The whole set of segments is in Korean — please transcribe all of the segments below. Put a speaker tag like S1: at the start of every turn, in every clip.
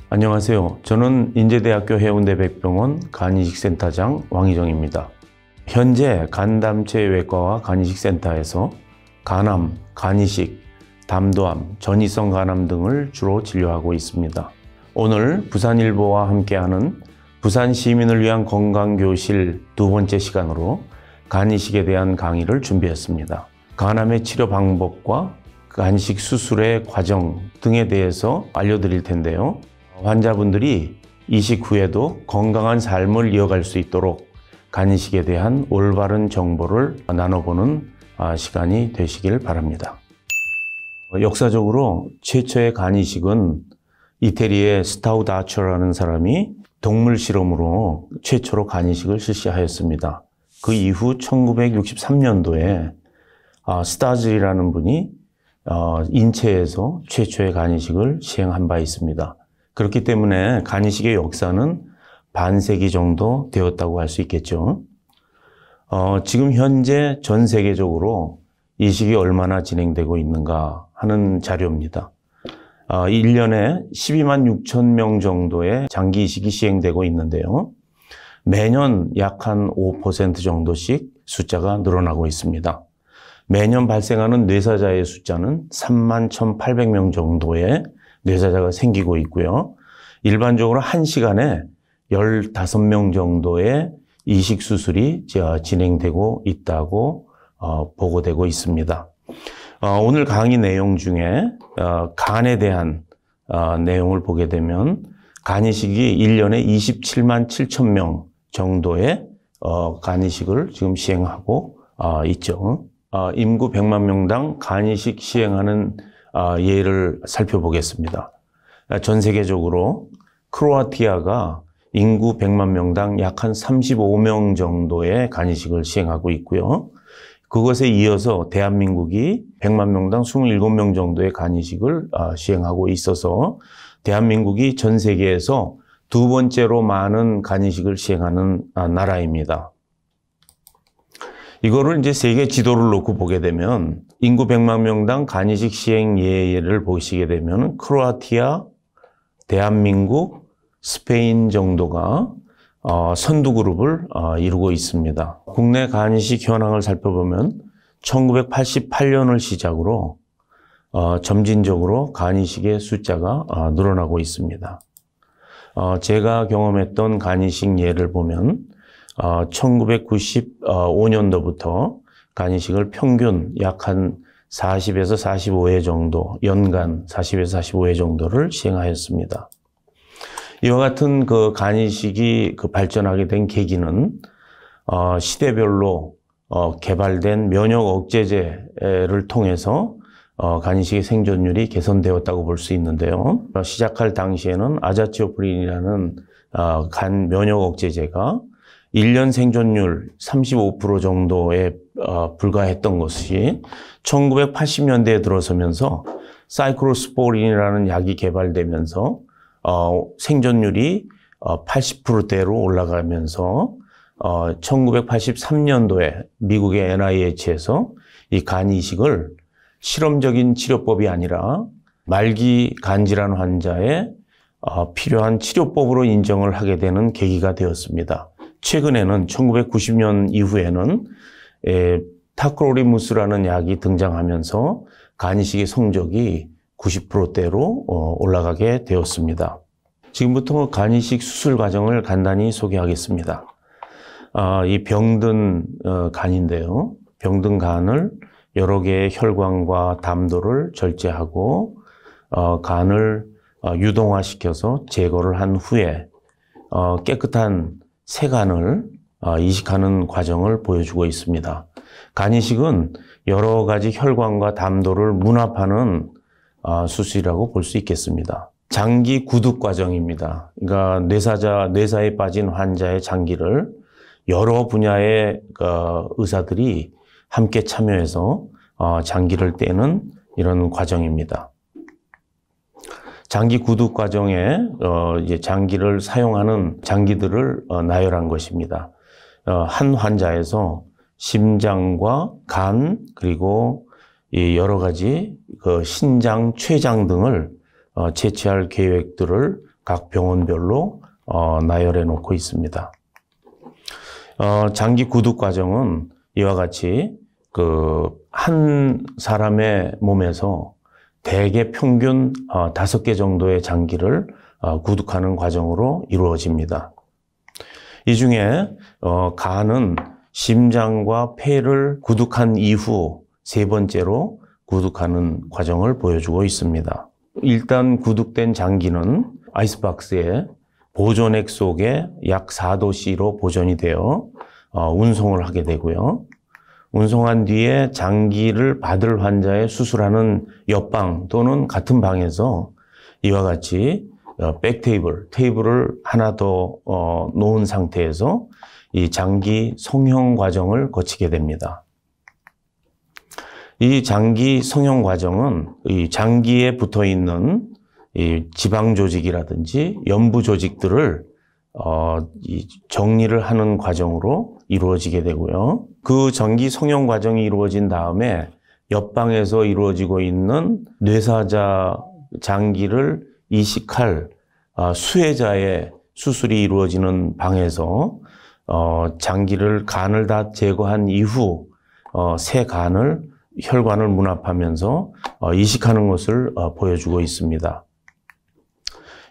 S1: 안녕하세요. 저는 인제대학교 해운대 백병원 간이식센터장 왕희정입니다. 현재 간담체 외과와 간이식센터에서 간암, 간이식, 담도암, 전이성 간암 등을 주로 진료하고 있습니다. 오늘 부산일보와 함께하는 부산 시민을 위한 건강교실 두 번째 시간으로 간이식에 대한 강의를 준비했습니다. 간암의 치료 방법과 간이식 수술의 과정 등에 대해서 알려드릴 텐데요. 환자분들이 이식 후에도 건강한 삶을 이어갈 수 있도록 간이식에 대한 올바른 정보를 나눠보는 시간이 되시길 바랍니다. 역사적으로 최초의 간이식은 이태리의 스타우드 아처라는 사람이 동물 실험으로 최초로 간이식을 실시하였습니다. 그 이후 1963년도에 스타즐이라는 분이 인체에서 최초의 간이식을 시행한 바 있습니다. 그렇기 때문에 간이식의 역사는 반세기 정도 되었다고 할 수 있겠죠. 지금 현재 전 세계적으로 이식이 얼마나 진행되고 있는가 하는 자료입니다. 1년에 12만 6천 명 정도의 장기 이식이 시행되고 있는데요. 매년 약 한 5% 정도씩 숫자가 늘어나고 있습니다. 매년 발생하는 뇌사자의 숫자는 3만 1,800명 정도의 뇌사자가 생기고 있고요. 일반적으로 1시간에 15명 정도의 이식 수술이 진행되고 있다고 보고되고 있습니다. 오늘 강의 내용 중에 간에 대한 내용을 보게 되면 간이식이 1년에 27만 7천 명 정도의 간이식을 지금 시행하고 있죠. 인구 100만 명당 간이식 시행하는 예를 살펴보겠습니다. 전 세계적으로 크로아티아가 인구 100만 명당 약 한 35명 정도의 간이식을 시행하고 있고요. 그것에 이어서 대한민국이 100만 명당 27명 정도의 간이식을 시행하고 있어서 대한민국이 전 세계에서 두 번째로 많은 간이식을 시행하는 나라입니다. 이거를 이제 세계 지도를 놓고 보게 되면 인구 100만 명당 간이식 시행 예를 보시게 되면 크로아티아, 대한민국, 스페인 정도가 선두 그룹을 이루고 있습니다. 국내 간이식 현황을 살펴보면 1988년을 시작으로 점진적으로 간이식의 숫자가 늘어나고 있습니다. 제가 경험했던 간이식 예를 보면 1995년도부터 간이식을 평균 약 한 40에서 45회 정도, 연간 40에서 45회 정도를 시행하였습니다. 이와 같은 그 간이식이 발전하게 된 계기는 시대별로 개발된 면역 억제제를 통해서 간이식의 생존율이 개선되었다고 볼 수 있는데요. 시작할 당시에는 아자티오프린이라는 간 면역 억제제가 1년 생존율 35% 정도에 불과했던 것이 1980년대에 들어서면서 사이클로스포린이라는 약이 개발되면서 생존율이 80%대로 올라가면서 1983년도에 미국의 NIH에서 이 간이식을 실험적인 치료법이 아니라 말기 간질환 환자에 필요한 치료법으로 인정을 하게 되는 계기가 되었습니다. 최근에는 1990년 이후에는 타크로리무스라는 약이 등장하면서 간이식의 성적이 90%대로 올라가게 되었습니다. 지금부터 간이식 수술 과정을 간단히 소개하겠습니다. 이 병든 간인데요. 병든 간을 여러 개의 혈관과 담도를 절제하고 간을 유동화시켜서 제거를 한 후에 깨끗한 새 간을 이식하는 과정을 보여주고 있습니다. 간이식은 여러 가지 혈관과 담도를 문합하는 수술이라고 볼 수 있겠습니다. 장기 구둑 과정입니다. 그러니까 뇌사에 빠진 환자의 장기를 여러 분야의 의사들이 함께 참여해서 장기를 떼는 이런 과정입니다. 장기 구둑 과정에 이제 장기를 사용하는 장기들을 나열한 것입니다. 한 환자에서 심장과 간, 그리고 이 여러 가지 그 신장, 췌장 등을 채취할 계획들을 각 병원별로 나열해 놓고 있습니다. 장기 구독 과정은 이와 같이 한 사람의 몸에서 대개 평균 5개 정도의 장기를 구독하는 과정으로 이루어집니다. 이 중에 간은 심장과 폐를 구독한 이후 세 번째로 구독하는 과정을 보여주고 있습니다. 일단 구독된 장기는 아이스박스에 보존액 속에 약 4도씨로 보존이 되어 운송을 하게 되고요. 운송한 뒤에 장기를 받을 환자의 수술하는 옆방 또는 같은 방에서 이와 같이 테이블을 하나 더 놓은 상태에서 이 장기 성형 과정을 거치게 됩니다. 이 장기 성형 과정은 이 장기에 붙어 있는 이 지방 조직이라든지 연부 조직들을 정리를 하는 과정으로 이루어지게 되고요. 그 장기 성형 과정이 이루어진 다음에 옆방에서 이루어지고 있는 뇌사자 장기를 이식할 수혜자의 수술이 이루어지는 방에서 간을 다 제거한 이후 새 혈관을 문합하면서 이식하는 것을 보여주고 있습니다.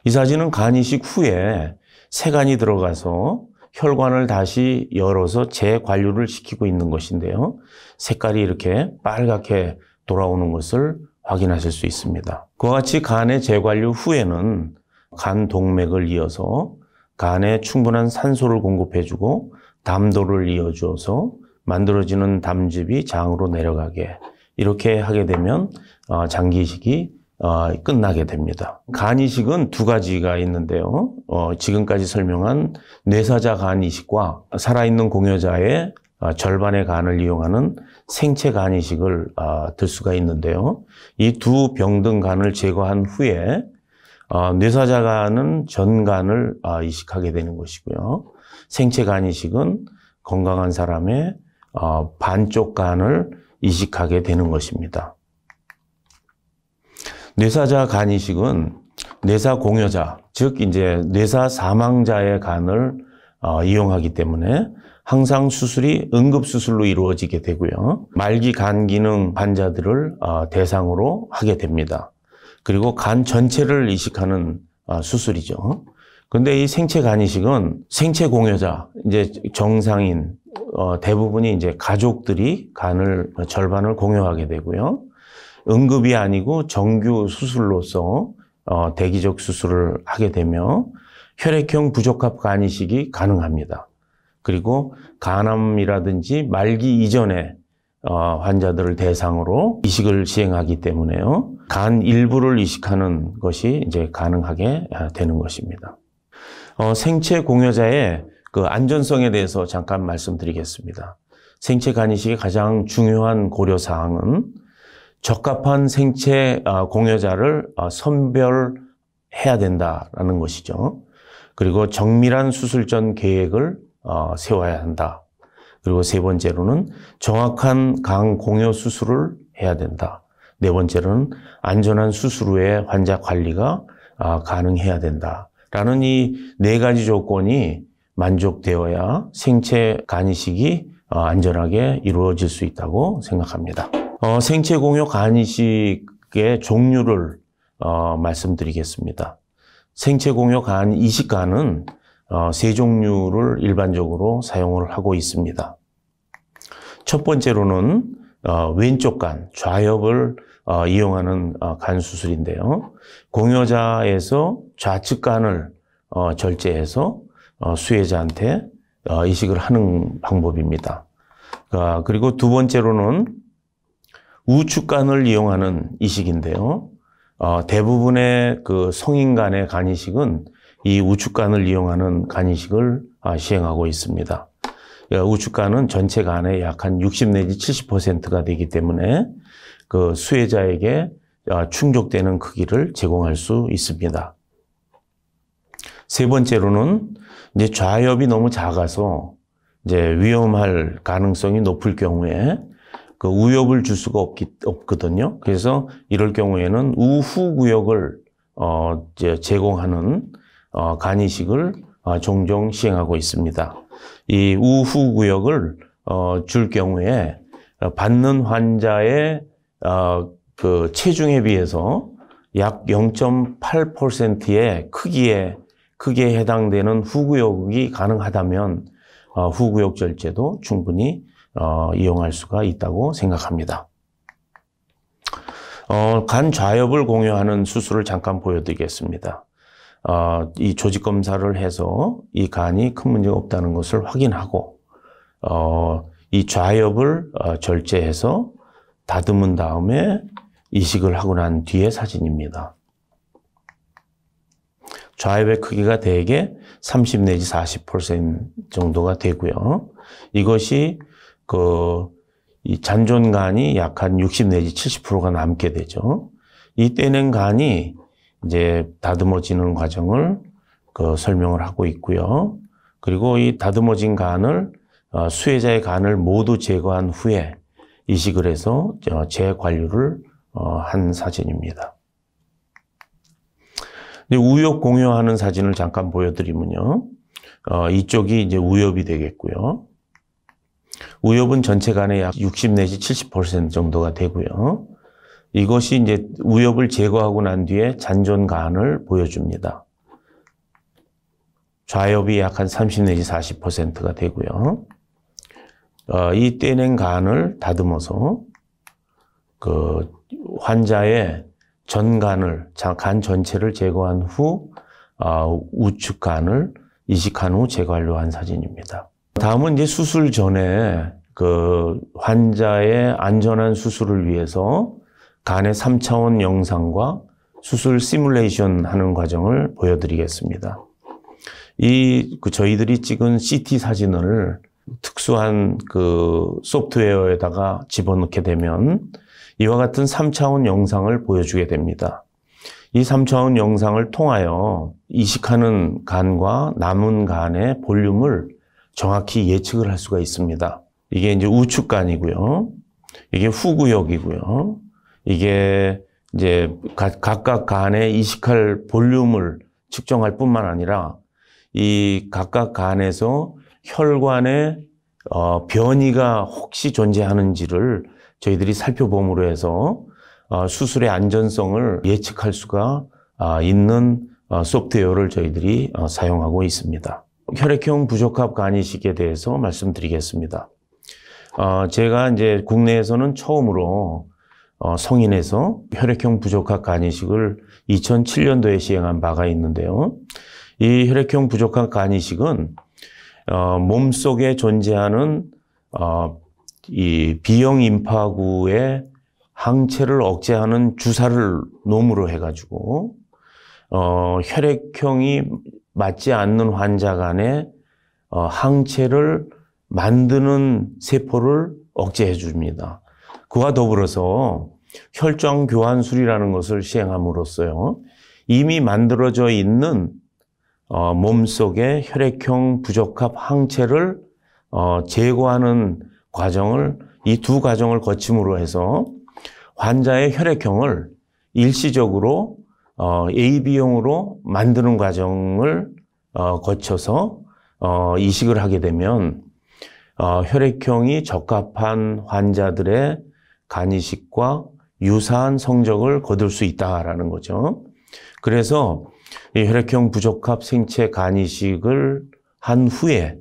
S1: 이 사진은 간 이식 후에 세간이 들어가서 혈관을 다시 열어서 재관류를 시키고 있는 것인데요. 색깔이 이렇게 빨갛게 돌아오는 것을 확인하실 수 있습니다. 그와 같이 간의 재관류 후에는 간 동맥을 이어서 간에 충분한 산소를 공급해주고 담도를 이어주어서 만들어지는 담즙이 장으로 내려가게 이렇게 하게 되면 장기 이식이 끝나게 됩니다. 간 이식은 두 가지가 있는데요. 지금까지 설명한 뇌사자 간 이식과 살아있는 공여자의 절반의 간을 이용하는 생체 간 이식을 들 수가 있는데요. 이 두 병든 간을 제거한 후에 뇌사자 간은 전 간을 이식하게 되는 것이고요. 생체 간 이식은 건강한 사람의 반쪽 간을 이식하게 되는 것입니다. 뇌사자 간 이식은 뇌사 공여자, 즉 이제 뇌사 사망자의 간을 이용하기 때문에 항상 수술이 응급수술로 이루어지게 되고요. 말기 간 기능 환자들을 대상으로 하게 됩니다. 그리고 간 전체를 이식하는 수술이죠. 그런데 이 생체 간 이식은 생체 공여자, 이제 정상인, 대부분이 이제 가족들이 간을 절반을 공여하게 되고요. 응급이 아니고 정규 수술로서 대기적 수술을 하게 되며 혈액형 부적합 간 이식이 가능합니다. 그리고 간암이라든지 말기 이전의 환자들을 대상으로 이식을 시행하기 때문에요. 간 일부를 이식하는 것이 이제 가능하게 되는 것입니다. 생체 공여자의 그 안전성에 대해서 잠깐 말씀드리겠습니다. 생체 간 이식의 가장 중요한 고려 사항은 적합한 생체 공여자를 선별해야 된다라는 것이죠. 그리고 정밀한 수술 전 계획을 세워야 한다. 그리고 세 번째로는 정확한 간 공여 수술을 해야 된다. 네 번째로는 안전한 수술 후에 환자 관리가 가능해야 된다. 라는 이 네 가지 조건이 만족되어야 생체 간 이식이 안전하게 이루어질 수 있다고 생각합니다. 생체 공여 간 이식의 종류를 말씀드리겠습니다. 생체 공여 간 이식간은 세 종류를 일반적으로 사용을 하고 있습니다. 첫 번째로는 왼쪽 간, 좌엽을 이용하는 간 수술인데요. 공여자에서 좌측 간을 절제해서 수혜자한테 이식을 하는 방법입니다. 그리고 두 번째로는 우측 간을 이용하는 이식인데요. 대부분의 그 성인 간의 간 이식은 이 우측 간을 이용하는 간 이식을 시행하고 있습니다. 우측 간은 전체 간의 약 한 60 내지 70%가 되기 때문에 그 수혜자에게 충족되는 크기를 제공할 수 있습니다. 세 번째로는 이제 좌엽이 너무 작아서 이제 위험할 가능성이 높을 경우에 그 우엽을 줄 수가 없거든요. 그래서 이럴 경우에는 우후구역을 이제 제공하는 간 이식을 종종 시행하고 있습니다. 이 우후구역을 줄 경우에 받는 환자의 그 체중에 비해서 약 0.8%의 크기에 해당되는 후구역이 가능하다면 후구역 절제도 충분히 이용할 수가 있다고 생각합니다. 간 좌엽을 공유하는 수술을 잠깐 보여드리겠습니다. 이 조직 검사를 해서 이 간이 큰 문제가 없다는 것을 확인하고 이 좌엽을 절제해서 다듬은 다음에 이식을 하고 난 뒤의 사진입니다. 좌엽의 크기가 대개 30 내지 40% 정도가 되고요. 이것이 이 잔존간이 약 한 60 내지 70%가 남게 되죠. 이 떼낸 간이 이제 다듬어지는 과정을 설명을 하고 있고요. 그리고 이 다듬어진 간을 수혜자의 간을 모두 제거한 후에 이식을 해서 재관류를 한 사진입니다. 우엽 공유하는 사진을 잠깐 보여드리면요. 이쪽이 이제 우엽이 되겠고요. 우엽은 전체 간의 약 60 내지 70% 정도가 되고요. 이것이 이제 우엽을 제거하고 난 뒤에 잔존간을 보여줍니다. 좌엽이 약 한 30 내지 40%가 되고요. 이 떼낸 간을 다듬어서 그 환자의 전간을, 간 전체를 제거한 후 우측 간을 이식한 후 재관료한 사진입니다. 다음은 이제 수술 전에 그 환자의 안전한 수술을 위해서 간의 3차원 영상과 수술 시뮬레이션 하는 과정을 보여드리겠습니다. 저희들이 찍은 CT 사진을 특수한 그 소프트웨어에다가 집어넣게 되면 이와 같은 3차원 영상을 보여주게 됩니다. 이 3차원 영상을 통하여 이식하는 간과 남은 간의 볼륨을 정확히 예측을 할 수가 있습니다. 이게 이제 우측 간이고요. 이게 후구역이고요. 이게 이제 각각 간의 이식할 볼륨을 측정할 뿐만 아니라 이 각각 간에서 혈관의 변이가 혹시 존재하는지를 저희들이 살펴봄으로 해서 수술의 안전성을 예측할 수가 있는 소프트웨어를 저희들이 사용하고 있습니다. 혈액형 부적합 간 이식에 대해서 말씀드리겠습니다. 제가 이제 국내에서는 처음으로 성인에서 혈액형 부적합 간 이식을 2007년도에 시행한 바가 있는데요. 이 혈액형 부적합 간 이식은 몸속에 존재하는 이 B형 임파구의 항체를 억제하는 주사를 놈으로 해가지고 혈액형이 맞지 않는 환자 간에 항체를 만드는 세포를 억제해 줍니다. 그와 더불어서 혈장 교환술이라는 것을 시행함으로써요. 이미 만들어져 있는 몸속의 혈액형 부적합 항체를 제거하는 과정을 이 두 과정을 거침으로 해서 환자의 혈액형을 일시적으로 AB형으로 만드는 과정을 거쳐서 이식을 하게 되면 혈액형이 적합한 환자들의 간 이식과 유사한 성적을 거둘 수 있다라는 거죠. 그래서 이 혈액형 부적합 생체 간 이식을 한 후에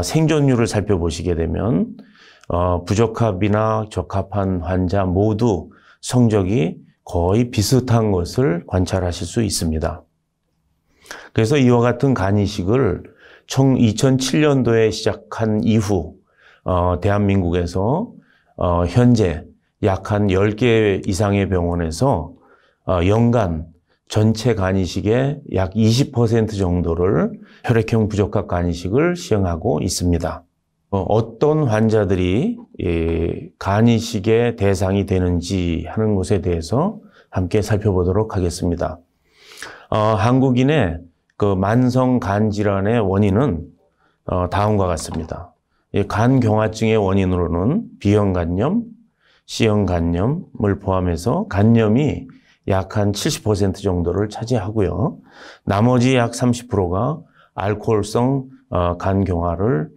S1: 생존율을 살펴보시게 되면 부적합이나 적합한 환자 모두 성적이 거의 비슷한 것을 관찰하실 수 있습니다. 그래서 이와 같은 간 이식을 2007년도에 시작한 이후 대한민국에서 현재 약 한 10개 이상의 병원에서 연간 전체 간 이식의 약 20% 정도를 혈액형 부적합 간 이식을 시행하고 있습니다. 어떤 환자들이 간 이식의 대상이 되는지 하는 것에 대해서 함께 살펴보도록 하겠습니다. 한국인의 그 만성 간 질환의 원인은 다음과 같습니다. 간경화증의 원인으로는 B형 간염, C형 간염을 포함해서 간염이 약 한 70% 정도를 차지하고요. 나머지 약 30%가 알코올성 간경화를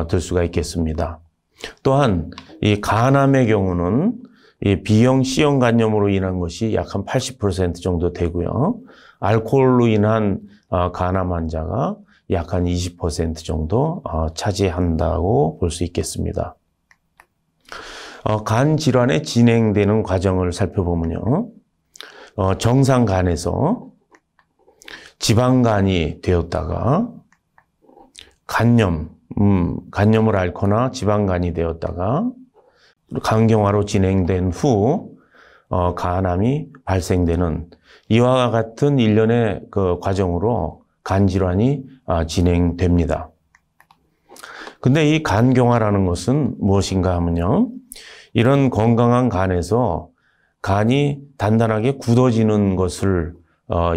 S1: 들 수가 있겠습니다. 또한 이 간암의 경우는 이 B형, C형 간염으로 인한 것이 약 한 80% 정도 되고요. 알코올로 인한 간암 환자가 약 한 20% 정도 차지한다고 볼 수 있겠습니다. 간 질환의 진행되는 과정을 살펴보면요. 정상 간에서 지방간이 되었다가 간염을 앓거나 지방간이 되었다가 간경화로 진행된 후 간암이 발생되는 이와 같은 일련의 그 과정으로 간질환이 진행됩니다. 근데 이 간경화라는 것은 무엇인가 하면요. 이런 건강한 간에서 간이 단단하게 굳어지는 것을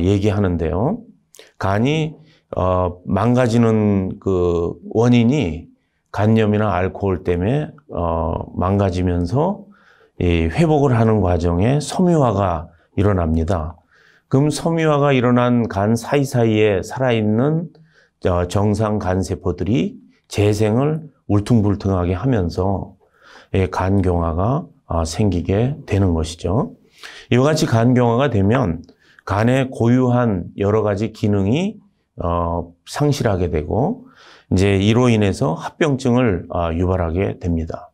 S1: 얘기하는데요. 간이 망가지는 그 원인이 간염이나 알코올 때문에 망가지면서 회복을 하는 과정에 섬유화가 일어납니다. 그럼 섬유화가 일어난 간 사이사이에 살아있는 정상 간세포들이 재생을 울퉁불퉁하게 하면서 간경화가 생기게 되는 것이죠. 이와 같이 간경화가 되면 간의 고유한 여러 가지 기능이 상실하게 되고 이제 이로 인해서 합병증을 유발하게 됩니다.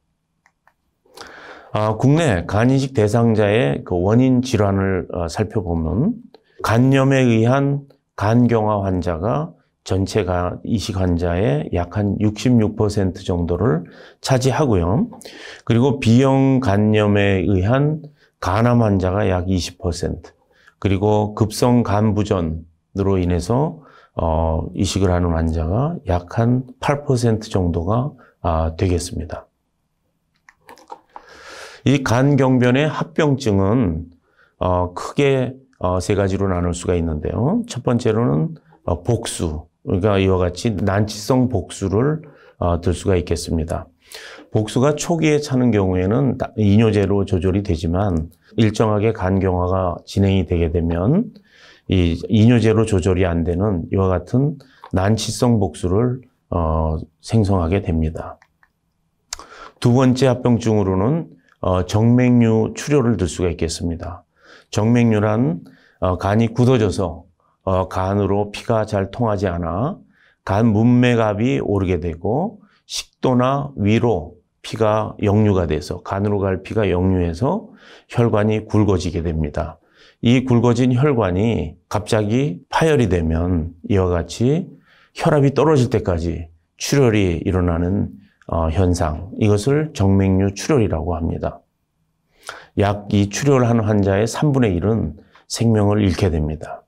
S1: 국내 간이식 대상자의 그 원인 질환을 살펴보면 간염에 의한 간경화 환자가 전체 이식 환자의 약 한 66% 정도를 차지하고요. 그리고 B형 간염에 의한 간암 환자가 약 20%, 그리고 급성 간부전으로 인해서 이식을 하는 환자가 약 한 8% 정도가 되겠습니다. 이 간경변의 합병증은 크게 세 가지로 나눌 수가 있는데요. 첫 번째로는 복수, 그러니까 이와 같이 난치성 복수를 들 수가 있겠습니다. 복수가 초기에 차는 경우에는 이뇨제로 조절이 되지만 일정하게 간경화가 진행이 되게 되면 이 이뇨제로 조절이 안 되는 이와 같은 난치성 복수를 생성하게 됩니다. 두 번째 합병증으로는 정맥류 출혈을 들 수가 있겠습니다. 정맥류란 간이 굳어져서 간으로 피가 잘 통하지 않아 간 문맥압이 오르게 되고 식도나 위로 피가 역류가 돼서 간으로 갈 피가 역류해서 혈관이 굵어지게 됩니다. 이 굵어진 혈관이 갑자기 파열이 되면 이와 같이 혈압이 떨어질 때까지 출혈이 일어나는 현상, 이것을 정맥류 출혈이라고 합니다. 약 이 출혈한 환자의 3분의 1은 생명을 잃게 됩니다.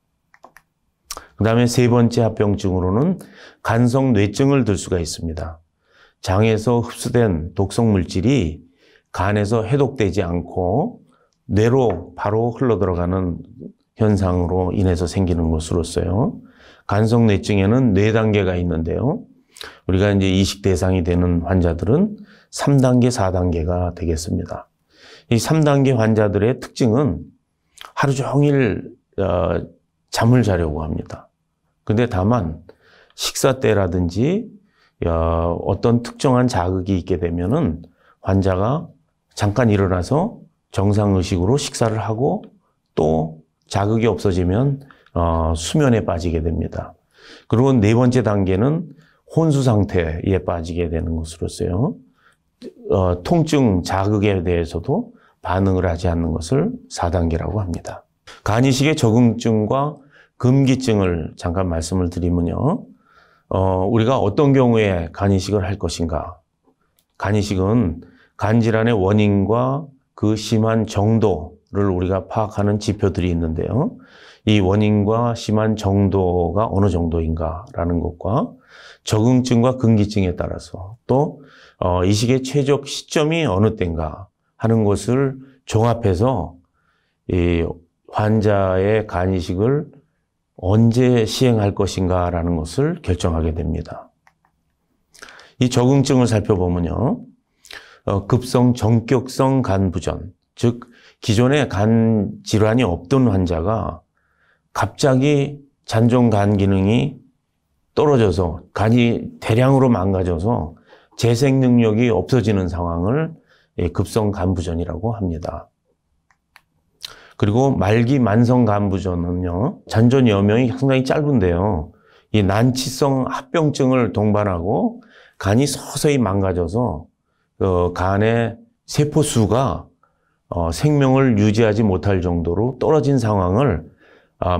S1: 그 다음에 세 번째 합병증으로는 간성 뇌증을 들 수가 있습니다. 장에서 흡수된 독성 물질이 간에서 해독되지 않고 뇌로 바로 흘러들어가는 현상으로 인해서 생기는 것으로서요. 간성 뇌증에는 4단계가 있는데요. 우리가 이제 이식 대상이 되는 환자들은 3단계, 4단계가 되겠습니다. 이 3단계 환자들의 특징은 하루 종일 잠을 자려고 합니다. 근데 다만 식사 때라든지 어떤 특정한 자극이 있게 되면은 환자가 잠깐 일어나서 정상의식으로 식사를 하고 또 자극이 없어지면 수면에 빠지게 됩니다. 그리고 네 번째 단계는 혼수 상태에 빠지게 되는 것으로서요. 통증, 자극에 대해서도 반응을 하지 않는 것을 4단계라고 합니다. 간이식의 적응증과 금기증을 잠깐 말씀을 드리면요. 우리가 어떤 경우에 간이식을 할 것인가? 간이식은 간질환의 원인과 그 심한 정도를 우리가 파악하는 지표들이 있는데요. 이 원인과 심한 정도가 어느 정도인가라는 것과 적응증과 금기증에 따라서 또 이식의 최적 시점이 어느 때인가 하는 것을 종합해서 이 환자의 간이식을 언제 시행할 것인가라는 것을 결정하게 됩니다. 이 적응증을 살펴보면요. 급성 정격성 간 부전, 즉 기존에 간 질환이 없던 환자가 갑자기 잔존 간 기능이 떨어져서 간이 대량으로 망가져서 재생 능력이 없어지는 상황을 급성 간 부전이라고 합니다. 그리고 말기 만성 간 부전은요, 잔존 여명이 상당히 짧은데요. 이 난치성 합병증을 동반하고 간이 서서히 망가져서 간의 세포 수가 생명을 유지하지 못할 정도로 떨어진 상황을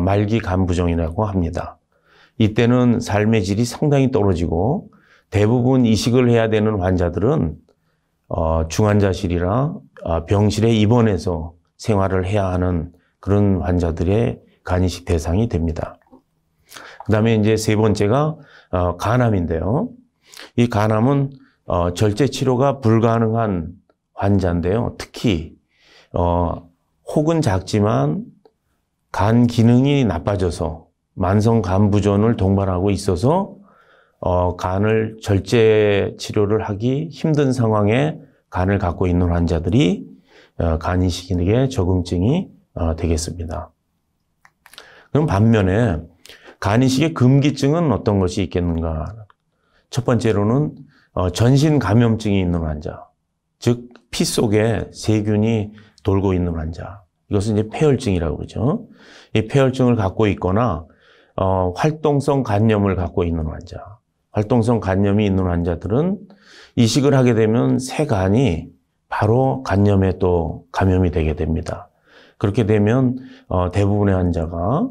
S1: 말기 간 부전이라고 합니다. 이때는 삶의 질이 상당히 떨어지고 대부분 이식을 해야 되는 환자들은 중환자실이나 병실에 입원해서 생활을 해야 하는 그런 환자들의 간이식 대상이 됩니다. 그 다음에 이제 세 번째가 간암인데요. 이 간암은 절제 치료가 불가능한 환자인데요. 특히 혹은 작지만 간 기능이 나빠져서 만성 간 부전을 동반하고 있어서 간을 절제 치료를 하기 힘든 상황에 간을 갖고 있는 환자들이 간이식의 적응증이 되겠습니다. 그럼 반면에 간이식의 금기증은 어떤 것이 있겠는가? 첫 번째로는 전신 감염증이 있는 환자, 즉 피 속에 세균이 돌고 있는 환자. 이것은 이제 폐혈증이라고 그러죠. 이 폐혈증을 갖고 있거나 활동성 간염을 갖고 있는 환자. 활동성 간염이 있는 환자들은 이식을 하게 되면 새 간이 바로 간염에 또 감염이 되게 됩니다. 그렇게 되면 대부분의 환자가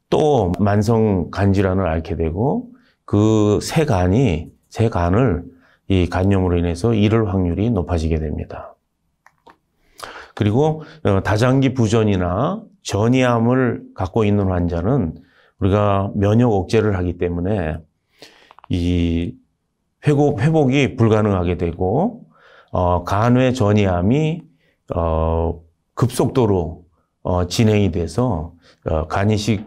S1: 또 만성 간질환을 앓게 되고 그 새 간을 이 간염으로 인해서 잃을 확률이 높아지게 됩니다. 그리고 다장기 부전이나 전이암을 갖고 있는 환자는 우리가 면역 억제를 하기 때문에 이 회복이 불가능하게 되고 간외 전이암이 급속도로 진행이 돼서 간이식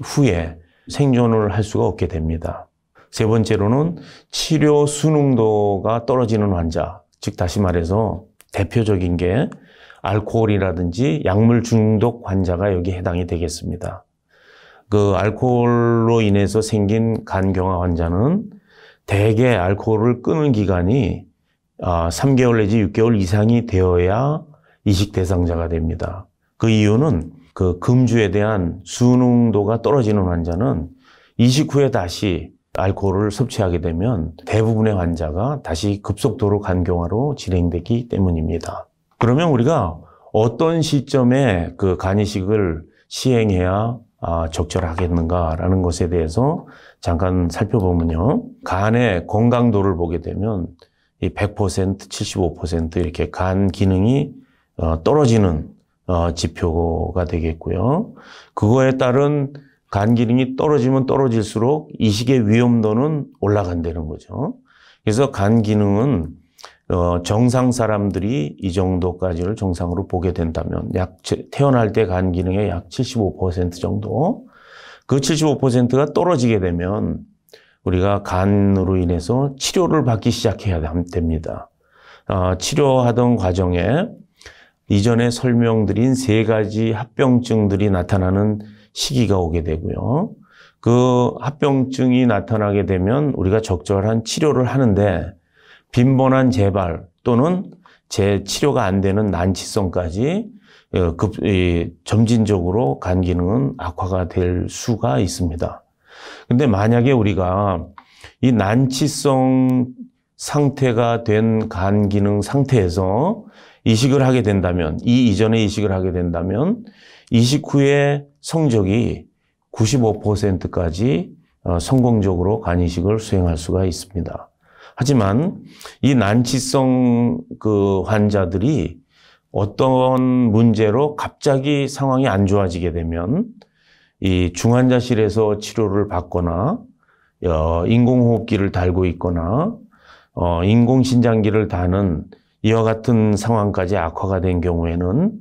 S1: 후에 생존을 할 수가 없게 됩니다. 세 번째로는 치료 수능도가 떨어지는 환자, 즉 다시 말해서 대표적인 게 알코올이라든지 약물 중독 환자가 여기에 해당이 되겠습니다. 그 알코올로 인해서 생긴 간경화 환자는 대개 알코올을 끊은 기간이 3개월 내지 6개월 이상이 되어야 이식 대상자가 됩니다. 그 이유는 그 금주에 대한 수능도가 떨어지는 환자는 이식 후에 다시 알코올을 섭취하게 되면 대부분의 환자가 다시 급속도로 간경화로 진행되기 때문입니다. 그러면 우리가 어떤 시점에 그 간이식을 시행해야 적절하겠는가라는 것에 대해서 잠깐 살펴보면요. 간의 건강도를 보게 되면 이 100%, 75% 이렇게 간 기능이 떨어지는 지표가 되겠고요. 그거에 따른 간 기능이 떨어지면 떨어질수록 이식의 위험도는 올라간다는 거죠. 그래서 간 기능은 정상 사람들이 이 정도까지를 정상으로 보게 된다면 태어날 때 간 기능의 약 75% 정도, 그 75%가 떨어지게 되면 우리가 간으로 인해서 치료를 받기 시작해야 됩니다. 치료하던 과정에 이전에 설명드린 세 가지 합병증들이 나타나는 시기가 오게 되고요. 그 합병증이 나타나게 되면 우리가 적절한 치료를 하는데 빈번한 재발 또는 치료가 안 되는 난치성까지 점진적으로 간 기능은 악화가 될 수가 있습니다. 근데 만약에 우리가 이 난치성 상태가 된 간 기능 상태에서 이식을 하게 된다면, 이 이전에 이식을 하게 된다면 이식 후에 성적이 95%까지 성공적으로 간이식을 수행할 수가 있습니다. 하지만 이 난치성 환자들이 어떤 문제로 갑자기 상황이 안 좋아지게 되면 이 중환자실에서 치료를 받거나 인공호흡기를 달고 있거나 인공신장기를 다는 이와 같은 상황까지 악화가 된 경우에는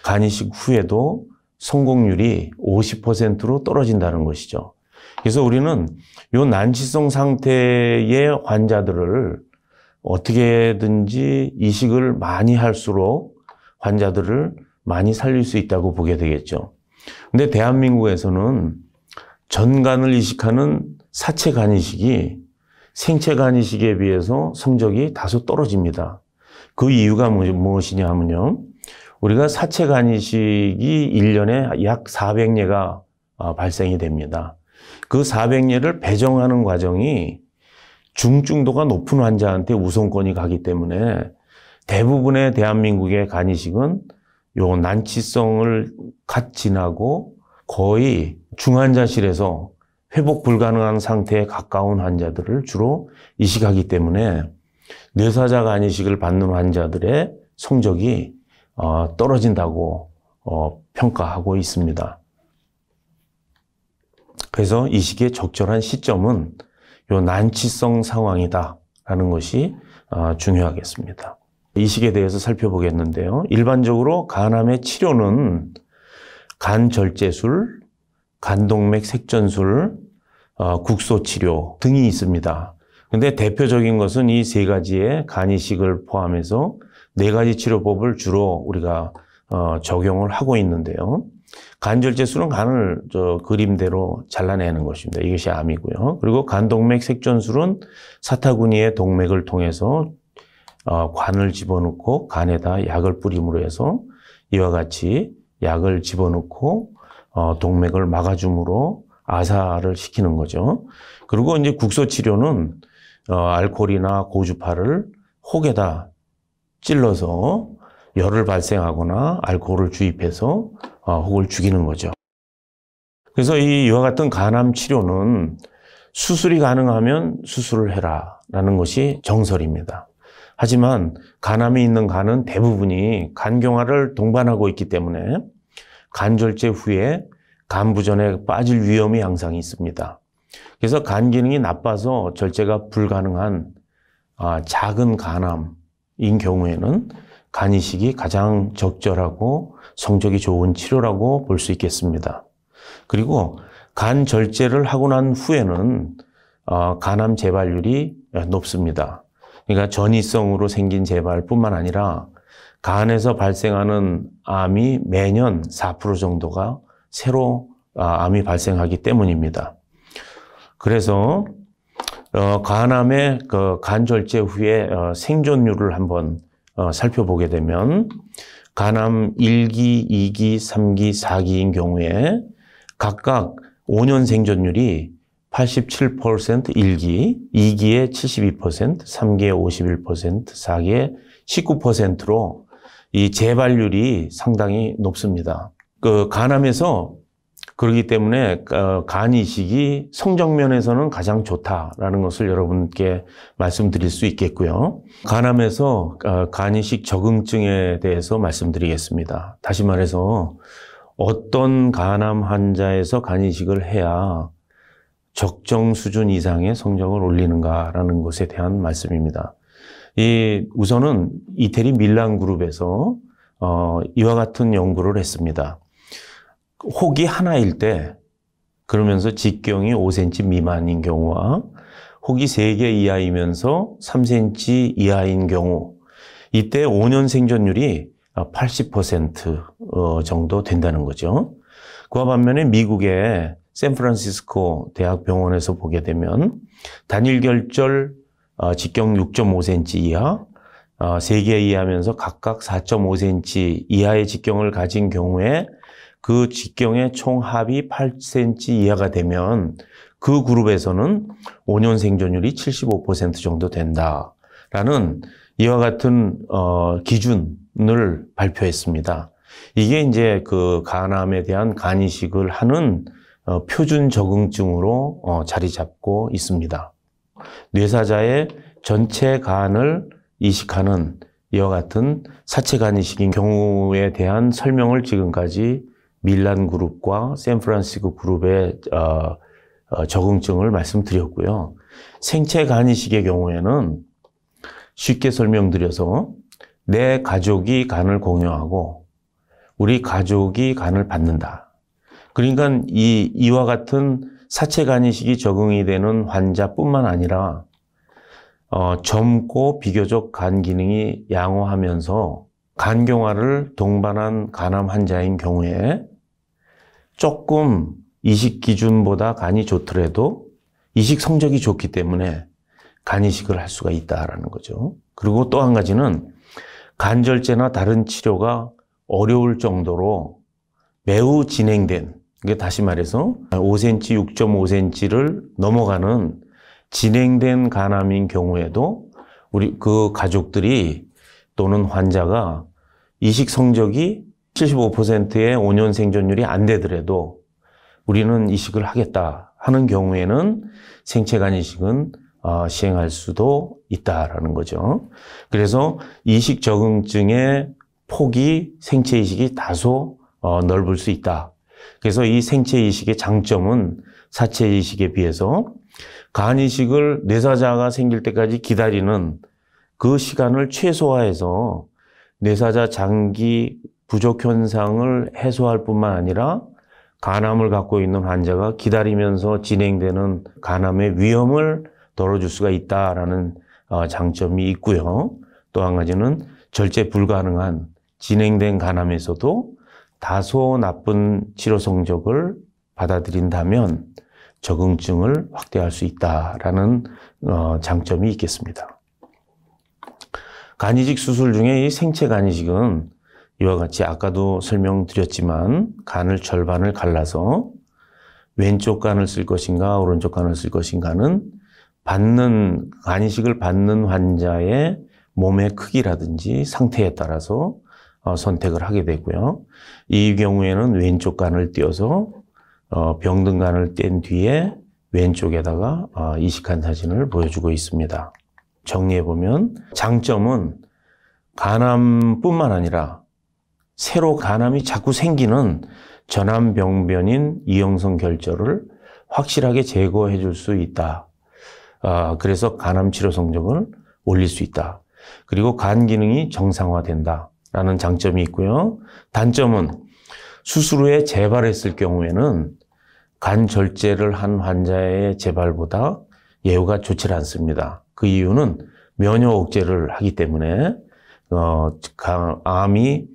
S1: 간이식 후에도 성공률이 50%로 떨어진다는 것이죠. 그래서 우리는 이 난치성 상태의 환자들을 어떻게든지 이식을 많이 할수록 환자들을 많이 살릴 수 있다고 보게 되겠죠. 근데 대한민국에서는 전간을 이식하는 사체 간이식이 생체 간이식에 비해서 성적이 다소 떨어집니다. 그 이유가 무엇이냐 하면요. 우리가 사체 간이식이 1년에 약 400예가 발생이 됩니다. 그 400예를 배정하는 과정이 중증도가 높은 환자한테 우선권이 가기 때문에 대부분의 대한민국의 간이식은 요 난치성을 갓 지나고 거의 중환자실에서 회복 불가능한 상태에 가까운 환자들을 주로 이식하기 때문에 뇌사자 간이식을 받는 환자들의 성적이 떨어진다고 평가하고 있습니다. 그래서 이식의 적절한 시점은 요 난치성 상황이다라는 것이 중요하겠습니다. 이식에 대해서 살펴보겠는데요. 일반적으로 간암의 치료는 간절제술, 간동맥 색전술, 국소치료 등이 있습니다. 근데 대표적인 것은 이 세 가지의 간이식을 포함해서 네 가지 치료법을 주로 우리가 적용을 하고 있는데요. 간절제술은 간을 그림대로 잘라내는 것입니다. 이것이 암이고요. 그리고 간동맥 색전술은 사타구니의 동맥을 통해서 관을 집어넣고 간에다 약을 뿌림으로 해서 이와 같이 약을 집어넣고 동맥을 막아줌으로 아사를 시키는 거죠. 그리고 이제 국소치료는 알코올이나 고주파를 혹에다 찔러서 열을 발생하거나 알코올을 주입해서 혹을 죽이는 거죠. 그래서 이와 같은 간암 치료는 수술이 가능하면 수술을 해라 라는 것이 정설입니다. 하지만 간암이 있는 간은 대부분이 간경화를 동반하고 있기 때문에 간절제 후에 간부전에 빠질 위험이 항상 있습니다. 그래서 간 기능이 나빠서 절제가 불가능한 작은 간암인 경우에는 간이식이 가장 적절하고 성적이 좋은 치료라고 볼 수 있겠습니다. 그리고 간 절제를 하고 난 후에는 간암 재발률이 높습니다. 그러니까 전이성으로 생긴 재발뿐만 아니라 간에서 발생하는 암이 매년 4% 정도가 새로 암이 발생하기 때문입니다. 그래서 간암의 간절제 후에 생존율을 한번 살펴보게 되면 간암 1기, 2기, 3기, 4기인 경우에 각각 5년 생존율이 87% 1기, 2기에 72%, 3기에 51%, 4기에 19%로 이 재발률이 상당히 높습니다. 간암에서 그렇기 때문에 간이식이 성적면에서는 가장 좋다라는 것을 여러분께 말씀드릴 수 있겠고요. 간암에서 간이식 적응증에 대해서 말씀드리겠습니다. 다시 말해서 어떤 간암 환자에서 간이식을 해야 적정 수준 이상의 성적을 올리는가라는 것에 대한 말씀입니다. 우선은 이태리 밀란 그룹에서 이와 같은 연구를 했습니다. 혹이 하나일 때 그러면서 직경이 5cm 미만인 경우와 혹이 3개 이하이면서 3cm 이하인 경우 이때 5년 생존율이 80% 정도 된다는 거죠. 그와 반면에 미국의 샌프란시스코 대학병원에서 보게 되면 단일 결절 직경 6.5cm 이하, 3개 이하면서 각각 4.5cm 이하의 직경을 가진 경우에 그 직경의 총 합이 8cm 이하가 되면 그 그룹에서는 5년 생존율이 75% 정도 된다라는 이와 같은 기준을 발표했습니다. 이게 이제 그 간암에 대한 간이식을 하는 표준 적응증으로 자리 잡고 있습니다. 뇌사자의 전체 간을 이식하는 이와 같은 사체 간이식인 경우에 대한 설명을 지금까지 밀란 그룹과 샌프란시스코 그룹의 적응증을 말씀드렸고요. 생체 간이식의 경우에는 쉽게 설명드려서 내 가족이 간을 공유하고 우리 가족이 간을 받는다. 그러니까 이와 같은 사체 간이식이 적응이 되는 환자뿐만 아니라 젊고 비교적 간 기능이 양호하면서 간경화를 동반한 간암 환자인 경우에 조금 이식 기준보다 간이 좋더라도 이식 성적이 좋기 때문에 간이식을 할 수가 있다라는 거죠. 그리고 또 한 가지는 간절제나 다른 치료가 어려울 정도로 매우 진행된, 이게 다시 말해서 5cm, 6.5cm를 넘어가는 진행된 간암인 경우에도 우리 그 가족들이 또는 환자가 이식 성적이 75%의 5년 생존율이 안 되더라도 우리는 이식을 하겠다 하는 경우에는 생체 간이식은 시행할 수도 있다라는 거죠. 그래서 이식 적응증의 폭이 생체 이식이 다소 넓을 수 있다. 그래서 이 생체 이식의 장점은 사체 이식에 비해서 간 이식을 뇌사자가 생길 때까지 기다리는 그 시간을 최소화해서 뇌사자 장기 부족 현상을 해소할 뿐만 아니라 간암을 갖고 있는 환자가 기다리면서 진행되는 간암의 위험을 덜어줄 수가 있다라는 장점이 있고요. 또 한 가지는 절제 불가능한 진행된 간암에서도 다소 나쁜 치료 성적을 받아들인다면 적응증을 확대할 수 있다라는 장점이 있겠습니다. 간이식 수술 중에 이 생체 간이식은 이와 같이 아까도 설명드렸지만 간을 절반을 갈라서 왼쪽 간을 쓸 것인가 오른쪽 간을 쓸 것인가는 간이식을 받는 환자의 몸의 크기라든지 상태에 따라서 선택을 하게 되고요. 이 경우에는 왼쪽 간을 띄어서 병든 간을 뗀 뒤에 왼쪽에다가 이식한 사진을 보여주고 있습니다. 정리해보면 장점은 간암뿐만 아니라 새로 간암이 자꾸 생기는 전암병변인 이형성 결절을 확실하게 제거해 줄 수 있다. 그래서 간암 치료 성적을 올릴 수 있다. 그리고 간 기능이 정상화된다라는 장점이 있고요. 단점은 수술 후에 재발했을 경우에는 간 절제를 한 환자의 재발보다 예후가 좋지 않습니다. 그 이유는 면역 억제를 하기 때문에 암이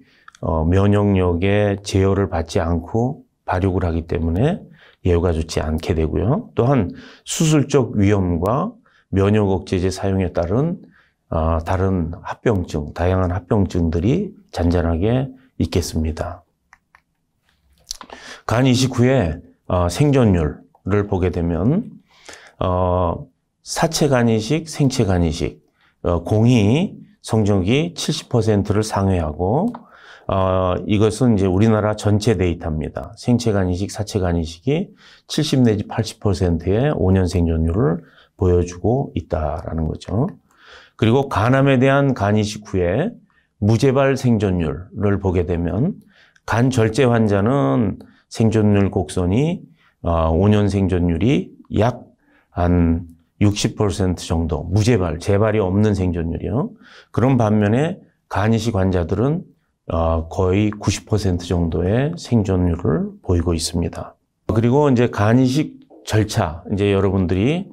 S1: 면역력의 제어를 받지 않고 발육을 하기 때문에 예후가 좋지 않게 되고요. 또한 수술적 위험과 면역 억제제 사용에 따른 다른 합병증, 다양한 합병증들이 잔잔하게 있겠습니다. 간 이식 후에 생존율을 보게 되면 사체 간이식, 생체 간이식 공히 성적이 70%를 상회하고 이것은 이제 우리나라 전체 데이터입니다. 생체 간이식, 사체 간이식이 70 내지 80%의 5년 생존율을 보여주고 있다라는 거죠. 그리고 간암에 대한 간이식 후에 무재발 생존율을 보게 되면 간 절제 환자는 생존율 곡선이 5년 생존율이 약 한 60% 정도, 무재발, 재발이 없는 생존율이요. 그런 반면에 간이식 환자들은 거의 90% 정도의 생존율을 보이고 있습니다. 그리고 이제 간이식 절차, 이제 여러분들이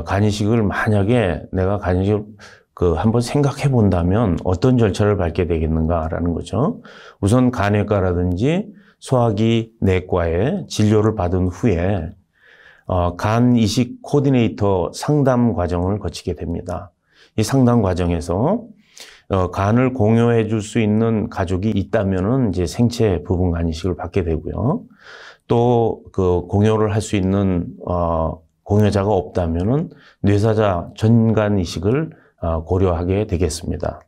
S1: 간이식을 만약에 내가 간이식을 한번 생각해 본다면 어떤 절차를 밟게 되겠는가라는 거죠. 우선 간외과라든지 소화기 내과에 진료를 받은 후에 간 이식 코디네이터 상담 과정을 거치게 됩니다. 이 상담 과정에서 간을 공유해 줄 수 있는 가족이 있다면은 이제 생체 부분 간 이식을 받게 되고요. 또 그 공유를 할 수 있는 공유자가 없다면은 뇌사자 전간 이식을 고려하게 되겠습니다.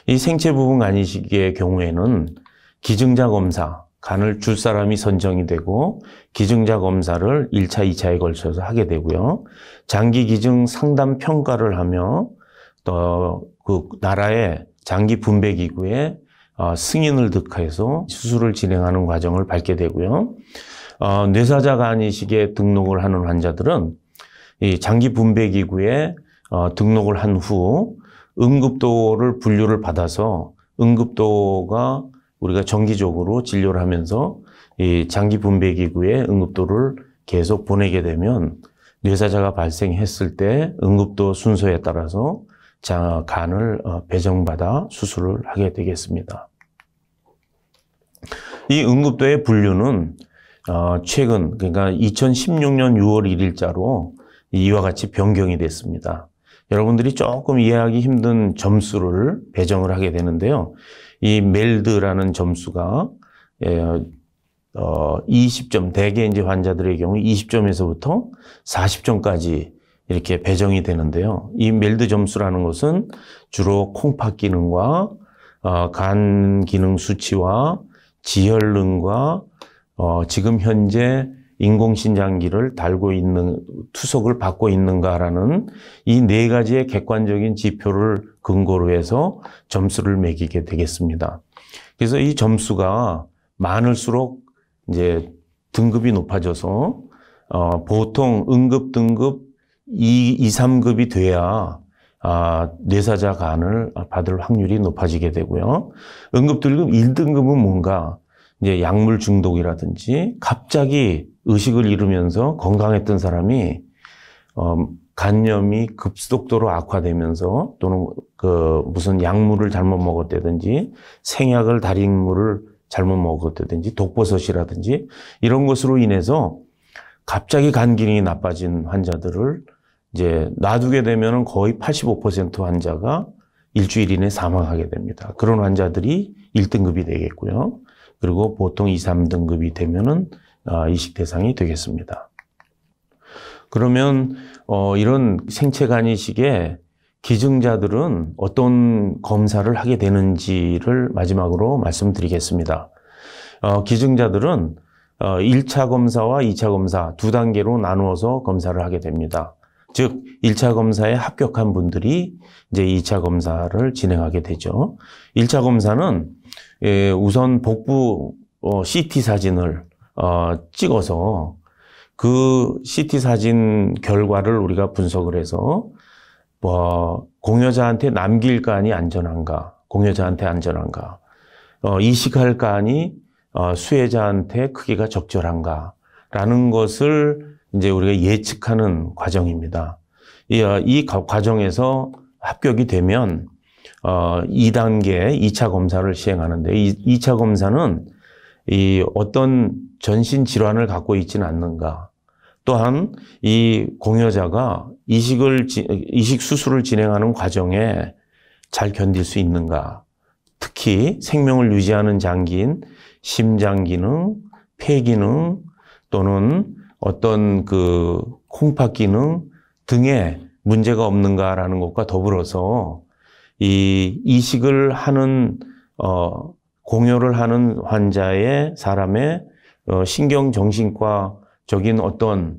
S1: 이 생체 부분 간 이식의 경우에는 기증자 검사, 간을 줄 사람이 선정이 되고 기증자 검사를 1차, 2차에 걸쳐서 하게 되고요. 장기 기증 상담 평가를 하며 또 그 나라의 장기 분배 기구에 승인을 득해서 수술을 진행하는 과정을 밟게 되고요. 뇌사자 간 이식에 등록을 하는 환자들은 이 장기 분배 기구에 등록을 한 후 응급도를 분류를 받아서 응급도가 우리가 정기적으로 진료를 하면서 이 장기 분배 기구에 응급도를 계속 보내게 되면 뇌사자가 발생했을 때 응급도 순서에 따라서 간을 배정받아 수술을 하게 되겠습니다. 이 응급도의 분류는 최근, 그러니까 2016년 6월 1일자로 이와 같이 변경이 됐습니다. 여러분들이 조금 이해하기 힘든 점수를 배정을 하게 되는데요. 이 멜드라는 점수가 20점, 대개 이제 환자들의 경우 20점에서부터 40점까지 이렇게 배정이 되는데요. 이 멜드 점수라는 것은 주로 콩팥 기능과 간 기능 수치와 지혈능과 지금 현재 인공신장기를 달고 있는, 투석을 받고 있는가라는 이 네 가지의 객관적인 지표를 근거로 해서 점수를 매기게 되겠습니다. 그래서 이 점수가 많을수록 이제 등급이 높아져서 보통 응급 등급 2, 3급이 돼야 뇌사자 간을 받을 확률이 높아지게 되고요. 응급 등급 1등급은 뭔가 이제 약물 중독이라든지 갑자기 의식을 잃으면서 건강했던 사람이 간염이 급속도로 악화되면서 또는 무슨 약물을 잘못 먹었다든지 생약을 달인 물을 잘못 먹었다든지 독버섯이라든지 이런 것으로 인해서 갑자기 간 기능이 나빠진 환자들을 이제 놔두게 되면은 거의 85% 환자가 일주일 이내 사망하게 됩니다. 그런 환자들이 1등급이 되겠고요. 그리고 보통 2, 3등급이 되면은 이식 대상이 되겠습니다. 그러면 이런 생체 간이식의 기증자들은 어떤 검사를 하게 되는지를 마지막으로 말씀드리겠습니다. 기증자들은 1차 검사와 2차 검사 두 단계로 나누어서 검사를 하게 됩니다. 즉 1차 검사에 합격한 분들이 이제 2차 검사를 진행하게 되죠. 1차 검사는 우선 복부 CT 사진을 찍어서 그 CT 사진 결과를 우리가 분석을 해서 공여자한테 남길 간이 안전한가, 공여자한테 안전한가, 이식할 간이 수혜자한테 크기가 적절한가라는 것을 이제 우리가 예측하는 과정입니다. 이 과정에서 합격이 되면 2단계 2차 검사를 시행하는데, 이 2차 검사는 어떤 전신 질환을 갖고 있지는 않는가, 또한 이 공여자가 이식 수술을 진행하는 과정에 잘 견딜 수 있는가, 특히 생명을 유지하는 장기인 심장 기능, 폐 기능 또는 어떤 콩팥 기능 등에 문제가 없는가라는 것과 더불어서 이 이식을 하는 공여를 하는 사람의 신경정신과적인 어떤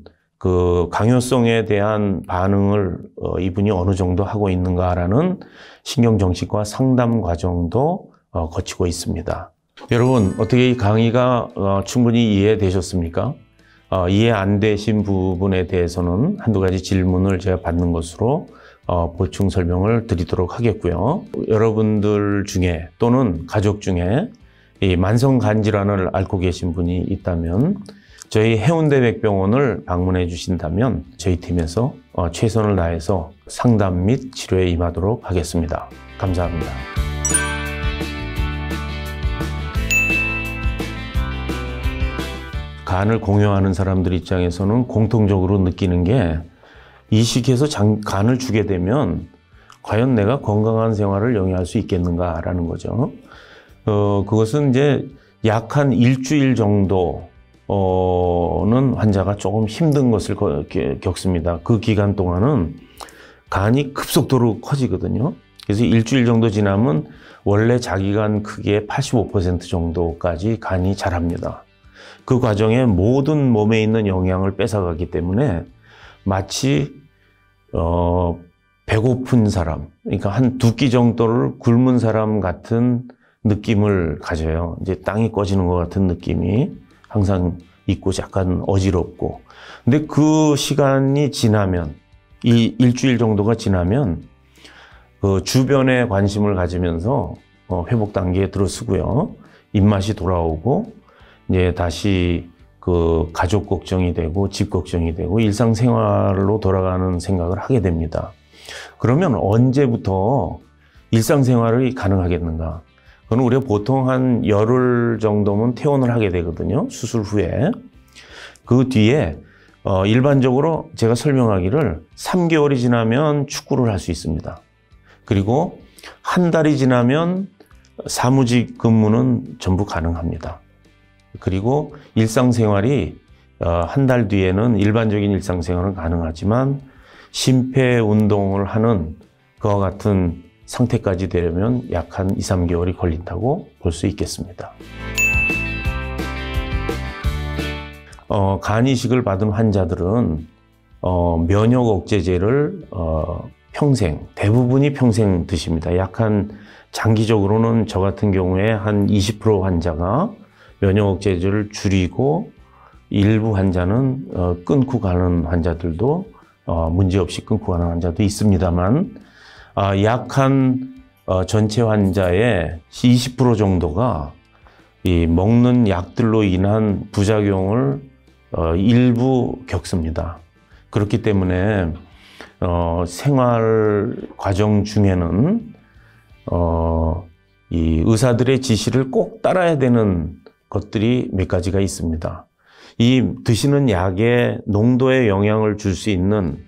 S1: 강요성에 대한 반응을 이분이 어느 정도 하고 있는가라는 신경정신과 상담 과정도 거치고 있습니다. 여러분, 어떻게 이 강의가 충분히 이해되셨습니까? 이해 안 되신 부분에 대해서는 한두 가지 질문을 제가 받는 것으로 보충 설명을 드리도록 하겠고요. 여러분들 중에 또는 가족 중에 이 만성 간 질환을 앓고 계신 분이 있다면 저희 해운대 백병원을 방문해 주신다면 저희 팀에서 최선을 다해서 상담 및 치료에 임하도록 하겠습니다. 감사합니다. 간을 공여하는 사람들 입장에서는 공통적으로 느끼는 게 이식해서 간을 주게 되면 과연 내가 건강한 생활을 영위할 수 있겠는가라는 거죠. 그것은 이제 약 한 일주일 정도는 환자가 조금 힘든 것을 겪습니다. 그 기간 동안은 간이 급속도로 커지거든요. 그래서 일주일 정도 지나면 원래 자기 간 크기의 85% 정도까지 간이 자랍니다. 그 과정에 모든 몸에 있는 영양을 뺏어가기 때문에 마치 배고픈 사람, 그러니까 한 2끼 정도를 굶은 사람 같은 느낌을 가져요. 이제 땅이 꺼지는 것 같은 느낌이 항상 있고 약간 어지럽고. 근데 그 시간이 지나면, 이 일주일 정도가 지나면 주변에 관심을 가지면서 회복 단계에 들어서고요. 입맛이 돌아오고 이제 다시 그 가족 걱정이 되고 집 걱정이 되고 일상생활로 돌아가는 생각을 하게 됩니다. 그러면 언제부터 일상생활이 가능하겠는가? 그건 우리가 보통 한 열흘 정도면 퇴원을 하게 되거든요. 수술 후에. 그 뒤에 일반적으로 제가 설명하기를 3개월이 지나면 축구를 할 수 있습니다. 그리고 한 달이 지나면 사무직 근무는 전부 가능합니다. 그리고 일상생활이 한 달 뒤에는 일반적인 일상생활은 가능하지만 심폐운동을 하는 그와 같은 상태까지 되려면 약 한 2, 3개월이 걸린다고 볼 수 있겠습니다. 간 이식을 받은 환자들은 면역 억제제를 평생, 대부분이 평생 드십니다. 약 한 장기적으로는 저 같은 경우에 한 20% 환자가 면역 억제제를 줄이고 일부 환자는 끊고 가는 환자들도 문제없이 끊고 가는 환자도 있습니다만 약 한 전체 환자의 20% 정도가 이 먹는 약들로 인한 부작용을 일부 겪습니다. 그렇기 때문에 생활 과정 중에는 이 의사들의 지시를 꼭 따라야 되는 것들이 몇 가지가 있습니다. 이 드시는 약의 농도에 영향을 줄 수 있는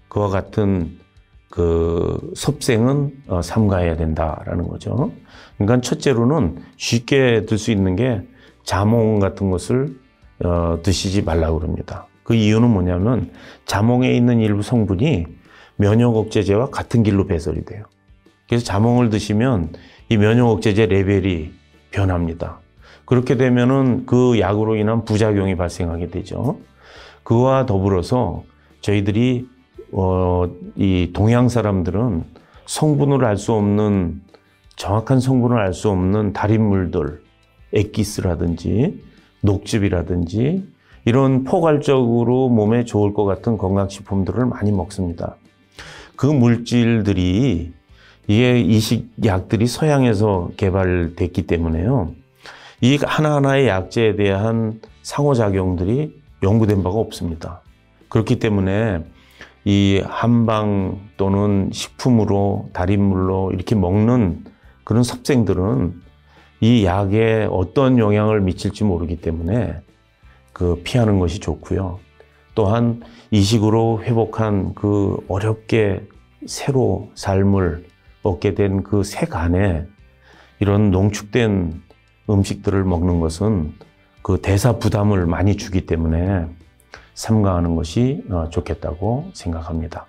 S1: 그와 같은 그 섭생은 삼가해야 된다라는 거죠. 그러니까 첫째로는 쉽게 들 수 있는 게 자몽 같은 것을 드시지 말라고 그럽니다. 그 이유는 뭐냐면 자몽에 있는 일부 성분이 면역 억제제와 같은 길로 배설이 돼요. 그래서 자몽을 드시면 이 면역 억제제 레벨이 변합니다. 그렇게 되면은 그 약으로 인한 부작용이 발생하게 되죠. 그와 더불어서 저희들이 이 동양 사람들은 성분을 알 수 없는, 정확한 성분을 알 수 없는 달인물들, 액기스라든지 녹즙이라든지 이런 포괄적으로 몸에 좋을 것 같은 건강식품들을 많이 먹습니다. 그 물질들이 이게 이식약들이 서양에서 개발됐기 때문에요. 이 하나하나의 약제에 대한 상호작용들이 연구된 바가 없습니다. 그렇기 때문에 이 한방 또는 식품으로, 달인물로 이렇게 먹는 그런 섭생들은 이 약에 어떤 영향을 미칠지 모르기 때문에 피하는 것이 좋고요. 또한 이식으로 회복한 그 어렵게 새로 삶을 얻게 된 그 새 간에 이런 농축된 음식들을 먹는 것은 그 대사 부담을 많이 주기 때문에 삼가하는 것이 좋겠다고 생각합니다.